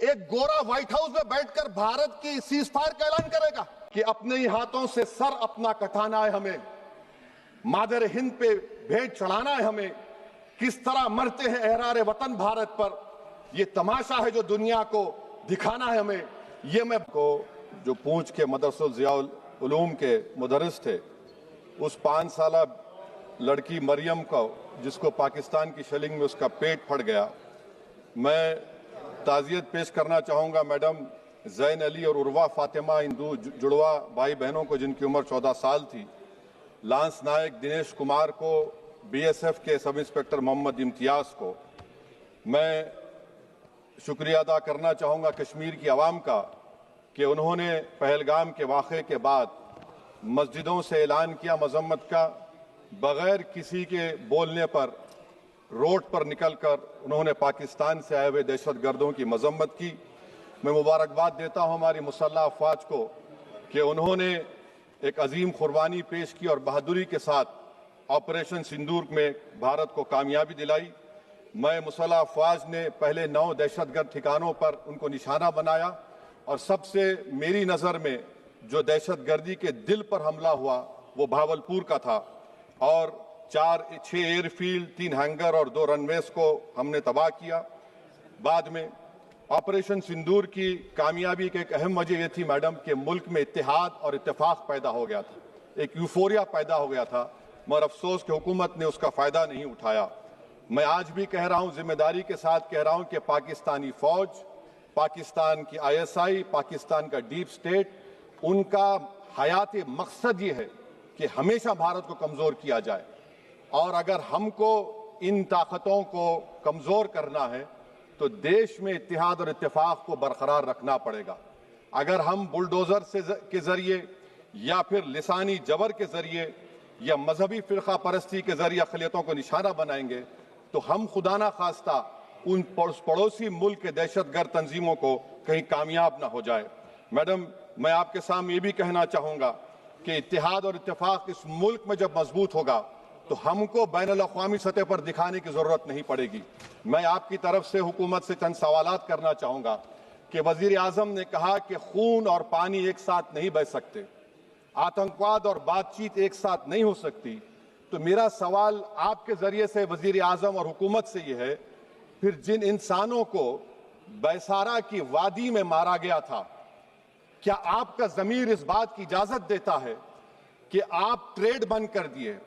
एक गोरा white house में बैठकर भारत की सीज फायर का ऐलान करेगा कि अपने ही हाथों से सर अपना कटाना है हमें, मादर हिंद पे भेंट चढ़ाना है हमें, किस तरह मरते हैं एहरारे वतन भारत पर, ये तमाशा है जो दुनिया को दिखाना है हमें। ये मैं को जो पूंछ के मदरसुल ज़ियाउल उलूम के मुदर्रिस थे, उस 5 साला लड़की मरियम को, जिसको पाकिस्तान की शेलिंग में उसका पेट फट गया, मैं ताज़ियत पेश करना चाहूँगा मैडम ज़ैन अली और उर्वा फातिमा, हिंदू जुड़वा भाई बहनों को जिनकी उम्र 14 साल थी, लांस नायक दिनेश कुमार को, बीएसएफ के सब इंस्पेक्टर मोहम्मद इम्तियाज़ को। मैं शुक्रिया अदा करना चाहूँगा कश्मीर की आवाम का कि उन्होंने पहलगाम के वाक़े के बाद मस्जिदों से ऐलान किया मजम्मत का, बग़ैर किसी के बोलने पर रोड पर निकलकर उन्होंने पाकिस्तान से आए हुए दहशतगर्दों की मजम्मत की। मैं मुबारकबाद देता हूँ हमारी मुसल्लह अफ़वाज को कि उन्होंने एक अजीम कुर्बानी पेश की और बहादुरी के साथ ऑपरेशन सिंदूर में भारत को कामयाबी दिलाई। मैं मुसल्लह अफ़वाज ने पहले 9 दहशतगर्द ठिकानों पर उनको निशाना बनाया और सबसे मेरी नज़र में जो दहशतगर्दी के दिल पर हमला हुआ वो भावलपुर का था और 6 एयरफील्ड, 3 हैंगर और 2 रनवेज को हमने तबाह किया। बाद में ऑपरेशन सिंदूर की कामयाबी की एक अहम वजह यह थी मैडम कि मुल्क में इत्तेहाद और इत्तेफाक पैदा हो गया था, एक यूफोरिया पैदा हो गया था, मगर अफसोस कि हुकूमत ने उसका फ़ायदा नहीं उठाया। मैं आज भी कह रहा हूँ, जिम्मेदारी के साथ कह रहा हूँ कि पाकिस्तानी फ़ौज, पाकिस्तान की ISI, पाकिस्तान का डीप स्टेट, उनका हयाती मकसद ये है कि हमेशा भारत को कमज़ोर किया जाए और अगर हमको इन ताकतों को कमज़ोर करना है तो देश में इत्तेहाद और इत्तेफाक को बरकरार रखना पड़ेगा। अगर हम बुलडोज़र के ज़रिए या फिर लिसानी जबर के ज़रिए या मजहबी फ़िरक़ा परस्ती के ज़रिए अक़लियतों को निशाना बनाएंगे तो हम खुदा ना खास्ता उन पड़ोसी मुल्क के दहशतगर्द तंजीमों को कहीं कामयाब ना हो जाए। मैडम, मैं आपके सामने ये भी कहना चाहूँगा कि इत्तेहाद और इत्तेफाक इस मुल्क में जब मजबूत होगा तो हमको बैनुल-अक़वामी सतह पर दिखाने की ज़रूरत नहीं पड़ेगी। मैं आपकी तरफ से हुकूमत से चंद सवालात करना चाहूँगा कि वज़ीर आज़म ने कहा कि खून और पानी एक साथ नहीं बह सकते, आतंकवाद और बातचीत एक साथ नहीं हो सकती। तो मेरा सवाल आपके ज़रिए से वज़ीर आज़म और हुकूमत से ये है, फिर जिन इंसानों को बैसारा की वादी में मारा गया था, क्या आपका ज़मीर इस बात की इजाज़त देता है कि आप ट्रेड बंद कर दिए,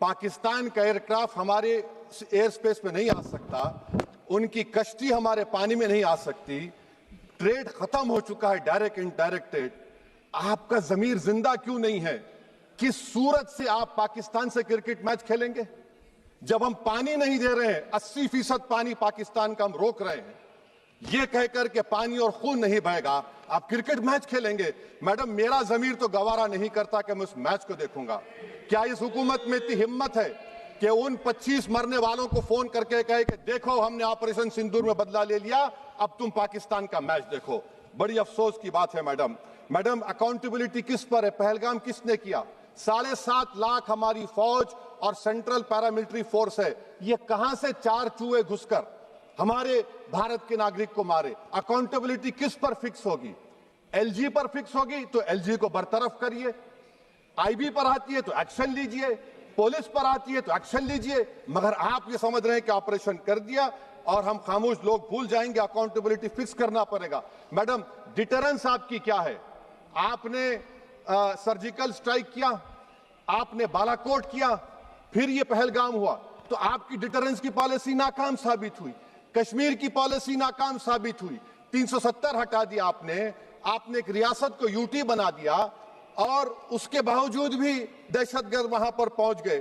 पाकिस्तान का एयरक्राफ्ट हमारे एयर स्पेस में नहीं आ सकता, उनकी कश्ती हमारे पानी में नहीं आ सकती, ट्रेड खत्म हो चुका है डायरेक्ट इनडायरेक्टेड, आपका ज़मीर जिंदा क्यों नहीं है? किस सूरत से आप पाकिस्तान से क्रिकेट मैच खेलेंगे जब हम पानी नहीं दे रहे हैं? 80% पानी पाकिस्तान का हम रोक रहे हैं, ये कहकर के पानी और खून नहीं बहेगा, आप क्रिकेट मैच खेलेंगे? मैडम, मेरा ज़मीर तो गवारा नहीं करता कि मैं उस मैच को देखूंगा। क्या इस हुकूमत में इतनी हिम्मत है कि उन 25 मरने वालों को फोन करके कहे कि देखो हमने ऑपरेशन सिंदूर में बदला ले लिया, अब तुम पाकिस्तान का मैच देखो? बड़ी अफसोस की बात है मैडम, अकाउंटेबिलिटी किस पर है? पहलगाम किसने किया? 7.5 लाख हमारी फौज और सेंट्रल पैरामिलिट्री फोर्स है, ये कहां से 4 चूहे घुसकर हमारे भारत के नागरिक को मारे? अकाउंटेबिलिटी किस पर फिक्स होगी? LG पर फिक्स होगी तो LG को बरतरफ करिए, IB पर आती है तो एक्शन लीजिए, पुलिस पर आती है तो एक्शन लीजिए, मगर आप ये समझ रहे हैं कि ऑपरेशन कर दिया और हम खामोश लोग भूल जाएंगे, अकाउंटेबिलिटी फिक्स करना पड़ेगा। मैडम, डिटरेंस आपकी क्या है? आपने सर्जिकल स्ट्राइक किया, आपने बालाकोट किया, फिर ये पहलगाम हुआ, तो आपकी डिटरेंस की पॉलिसी नाकाम साबित हुई, कश्मीर की पॉलिसी नाकाम साबित हुई, 370 हटा दिया आपने एक रियासत को यूटी बना दिया और उसके बावजूद भी दहशतगर्द वहां पर पहुंच गए।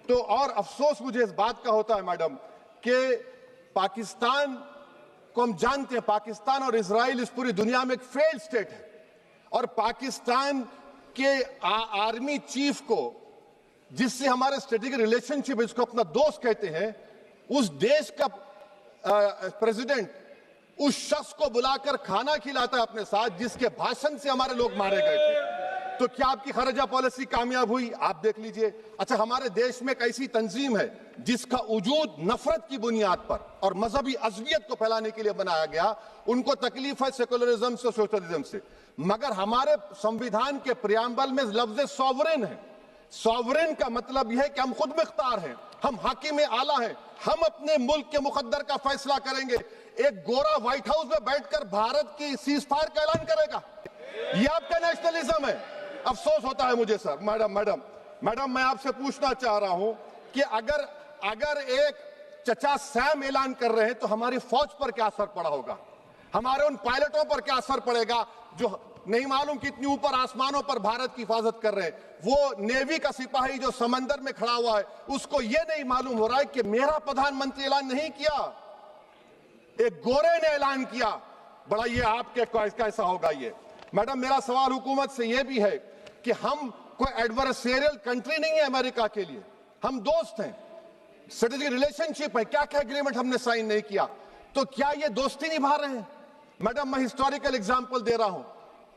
तो और अफसोस मुझे इस बात का होता है मैडम कि पाकिस्तान को हम जानते हैं, पाकिस्तान और इजराइल इस पूरी दुनिया में एक फेल्ड स्टेट है और पाकिस्तान के आर्मी चीफ को, जिससे हमारे स्ट्रेटेजिक रिलेशनशिप, इसको अपना दोस्त कहते हैं, उस देश का प्रेसिडेंट उस शख्स को बुलाकर खाना खिलाता है अपने साथ जिसके भाषण से हमारे लोग मारे गए थे। तो क्या आपकी खारजा पॉलिसी कामयाब हुई? आप देख लीजिए। अच्छा, हमारे देश में एक ऐसी तंजीम है जिसका वजूद नफरत की बुनियाद पर और मजहबी अज़बियत को फैलाने के लिए बनाया गया। उनको तकलीफ है सेकुलरिज्म से, सोशलिज्म से, मगर हमारे संविधान के प्रियम्बल में लफ्ज सॉवरेन है। सॉवरेन का मतलब यह है कि हम खुद मुख्तार हैं, हम हाकिम आला हैं, हम अपने मुल्क के मुकद्दर का फैसला करेंगे। एक गोरा व्हाइट हाउस में बैठकर भारत की सीज फायर का ऐलान करेगा, यह आपका नेशनलिज्म है। अफसोस होता है मुझे सर। मैडम मैं आपसे पूछना चाह रहा हूं कि अगर एक चचा सैम ऐलान कर रहे हैं तो हमारी फौज पर क्या असर पड़ा होगा, हमारे उन पायलटों पर क्या असर पड़ेगा जो नहीं मालूम कितनी ऊपर आसमानों पर भारत की हिफाजत कर रहे हैं। वो नेवी का सिपाही जो समंदर में खड़ा हुआ है, उसको यह नहीं मालूम हो रहा है कि मेरा प्रधानमंत्री ऐलान नहीं किया, एक गोरे ने ऐलान किया। बड़ा ये आपके कैसा होगा ये। मैडम मेरा सवाल हुकूमत से यह भी है कि हम कोई एडवर्सेरियल कंट्री नहीं है अमेरिका के लिए, हम दोस्त हैं, स्ट्रेटेजिक रिलेशनशिप है। क्या क्या एग्रीमेंट हमने साइन नहीं किया, तो क्या ये दोस्ती निभा रहे हैं? मैडम मैं हिस्टोरिकल एग्जांपल दे रहा हूं,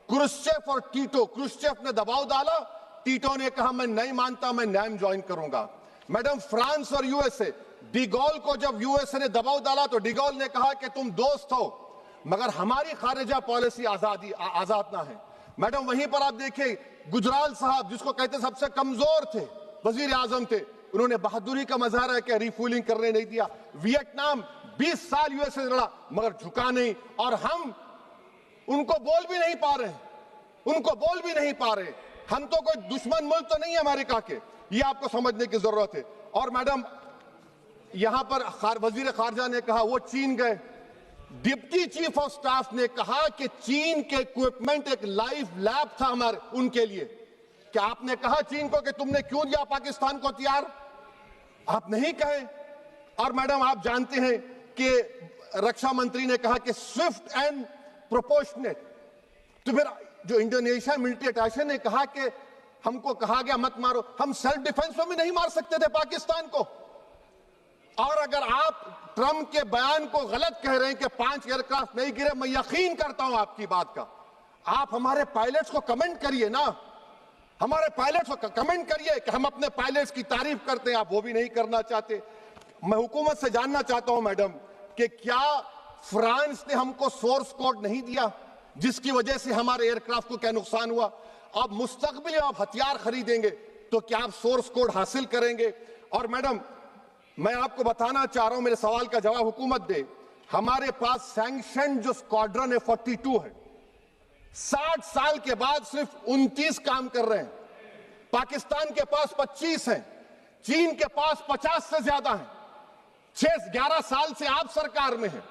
क्रुश्चेव और टीटो। क्रुश्चेव ने दबाव डाला, टीटो ने कहा मैं नहीं मानता, मैं नैम ज्वाइन करूंगा। मैडम फ्रांस और यूएसए, डिगोल को जब यूएसए ने दबाव डाला तो डिगोल ने कहा कि तुम दोस्त हो मगर हमारी खारिजा पॉलिसी आजाद ना है। मैडम वहीं पर आप देखिए गुजराल साहब, जिसको कहते सबसे कमजोर थे, वजीर आजम थे, उन्होंने बहादुरी का मजारा किया, रिफूलिंग करने नहीं दिया। वियतनाम 20 साल यूएसए से लड़ा मगर झुका नहीं, और हम उनको बोल भी नहीं पा रहे, उनको बोल भी नहीं पा रहे। हम तो कोई दुश्मन मुल्क तो नहीं है अमेरिका के, ये आपको समझने की जरूरत है। और मैडम यहां पर वजीर खारजा ने कहा वो चीन गए, डिप्टी चीफ ऑफ स्टाफ ने कहा कि चीन के इक्विपमेंट एक लाइव लैब था हमारे उनके लिए। क्या आपने कहा चीन को कि तुमने क्यों दिया पाकिस्तान को हथियार? आप नहीं कहे। और मैडम आप जानते हैं कि रक्षा मंत्री ने कहा कि स्विफ्ट एंड प्रोपोर्शनेट, तो फिर जो इंडोनेशिया मिलिट्री अटैचे ने कहा कि हमको कहा गया मत मारो, हम सेल्फ डिफेंस में भी नहीं मार सकते थे पाकिस्तान को। और अगर आप ट्रंप के बयान को गलत कह रहे हैं कि 5 एयरक्राफ्ट नहीं गिरे, मैं यकीन करता हूं आपकी बात का। आप हमारे पायलट्स को कमेंट करिए ना, हमारे पायलट्स को कमेंट करिए कि हम अपने पायलट्स की तारीफ करते हैं, आप वो भी नहीं करना चाहते। मैं हुकूमत से जानना चाहता हूं मैडम कि क्या फ्रांस ने हमको सोर्स कोड नहीं दिया जिसकी वजह से हमारे एयरक्राफ्ट को क्या नुकसान हुआ? अब मुस्तकबिल में आप हथियार खरीदेंगे तो क्या आप सोर्स कोड हासिल करेंगे? और मैडम मैं आपको बताना चाह रहा हूं, मेरे सवाल का जवाब हुकूमत दे। हमारे पास सैंक्शन जो स्क्वाड्रन है 42 है, 60 साल के बाद सिर्फ 29 काम कर रहे हैं। पाकिस्तान के पास 25 हैं, चीन के पास 50 से ज्यादा हैं। 11 साल से आप सरकार में हैं,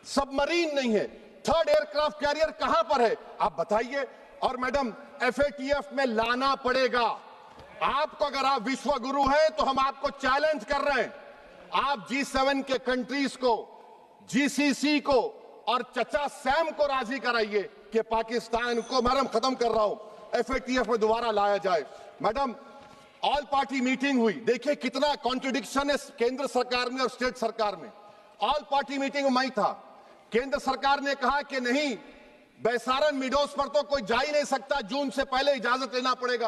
सबमरीन नहीं है, थर्ड एयरक्राफ्ट कैरियर कहां पर है आप बताइए। और मैडम FATF में लाना पड़ेगा आपको। अगर आप विश्व गुरु हैं तो हम आपको चैलेंज कर रहे हैं, आप G7 के कंट्रीज को, GCC को और चचा सैम को राजी कराइए कि पाकिस्तान को, मैडम खत्म कर रहा हूं, FATF में दोबारा लाया जाए। मैडम ऑल पार्टी मीटिंग हुई, देखिए कितना कॉन्ट्रडिक्शन है केंद्र सरकार में और स्टेट सरकार में। ऑल पार्टी मीटिंग में मैं था, केंद्र सरकार ने कहा कि नहीं, बैसारन मिडोस पर तो कोई जा ही नहीं सकता, जून से पहले इजाजत लेना पड़ेगा।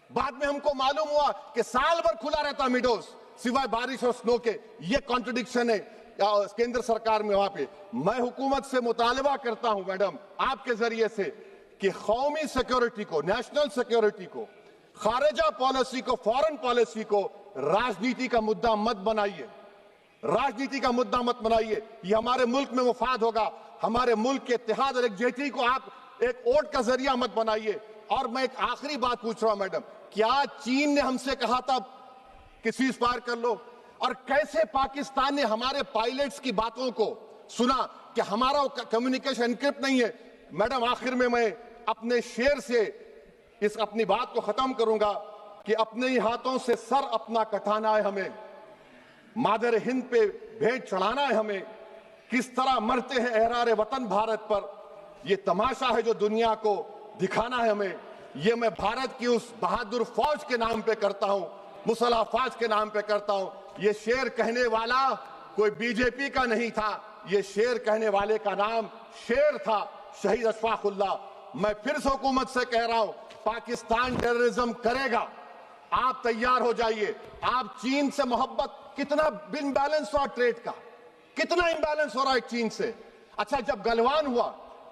बाद में हमको मालूम हुआ कि साल भर खुला रहता मिडोस सिवाय बारिश और स्नो के। ये कॉन्ट्रडिक्शन है केंद्र सरकार में। वहां पे मैं हुकूमत से मुतालबा करता हूं मैडम आपके जरिए से कि कौमी सिक्योरिटी को, नेशनल सिक्योरिटी को, खारिजा पॉलिसी को, फॉरेन पॉलिसी को राजनीति का मुद्दा मत बनाइए, राजनीति का मुद्दा मत बनाइए। ये हमारे मुल्क में मुफाद होगा, हमारे मुल्क के इत्तेहाद और एकजुटती को आप एक वोट का जरिया मत बनाइए। और मैं एक आखिरी बात पूछ रहा हूं मैडम, क्या चीन ने हमसे कहा था कि सीज फायर कर लो? और कैसे पाकिस्तान ने हमारे पायलट्स की बातों को सुना कि हमारा कम्युनिकेशन एनक्रिप्ट नहीं है? मैडम आखिर में मैं अपने शेर से इस अपनी बात को खत्म करूंगा कि अपने ही हाथों से सर अपना कटाना है हमें, मादर हिंद पे भेंट चढ़ाना है हमें, किस तरह मरते हैं एहरारे वतन भारत पर, ये तमाशा है जो दुनिया को दिखाना है हमें। ये मैं भारत की उस बहादुर फौज के नाम पे करता हूं, मुसल्ह फौज के नाम पे करता हूं। ये शेर कहने वाला कोई बीजेपी का नहीं था, ये शेर कहने वाले का नाम शेर था, शहीद अशफाकुल्लाह। मैं फिर से हुकूमत से कह रहा हूं पाकिस्तान टेररिज्म करेगा। आप तैयार हो जाइए। आप चीन से मोहब्बत, कितना इम्बैलेंस हुआ ट्रेड का, कितना इम्बैलेंस हो रहा है चीन से। अच्छा, जब गलवान हुआ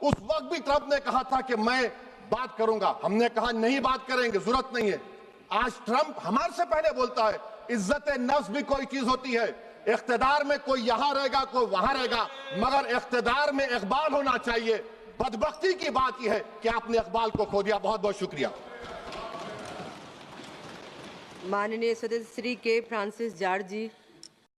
उस वक्त भी ट्रंप ने कहा था कि मैं बात करूंगा, हमने कहा नहीं बात करेंगे, जरूरत नहीं है। आज ट्रंप हमारे से पहले बोलता है इज्जत नफ्स भी कोई चीज होती है। इख्तिदार में कोई यहां रहेगा, कोई वहां रहेगा, मगर इख्तिदार में इकबाल होना चाहिए। बदबख्ती की बात यह है कि आपने इकबाल को खो दिया। बहुत बहुत शुक्रिया। माननीय सदस्य श्री के फ्रांसिस जॉर्ज जी।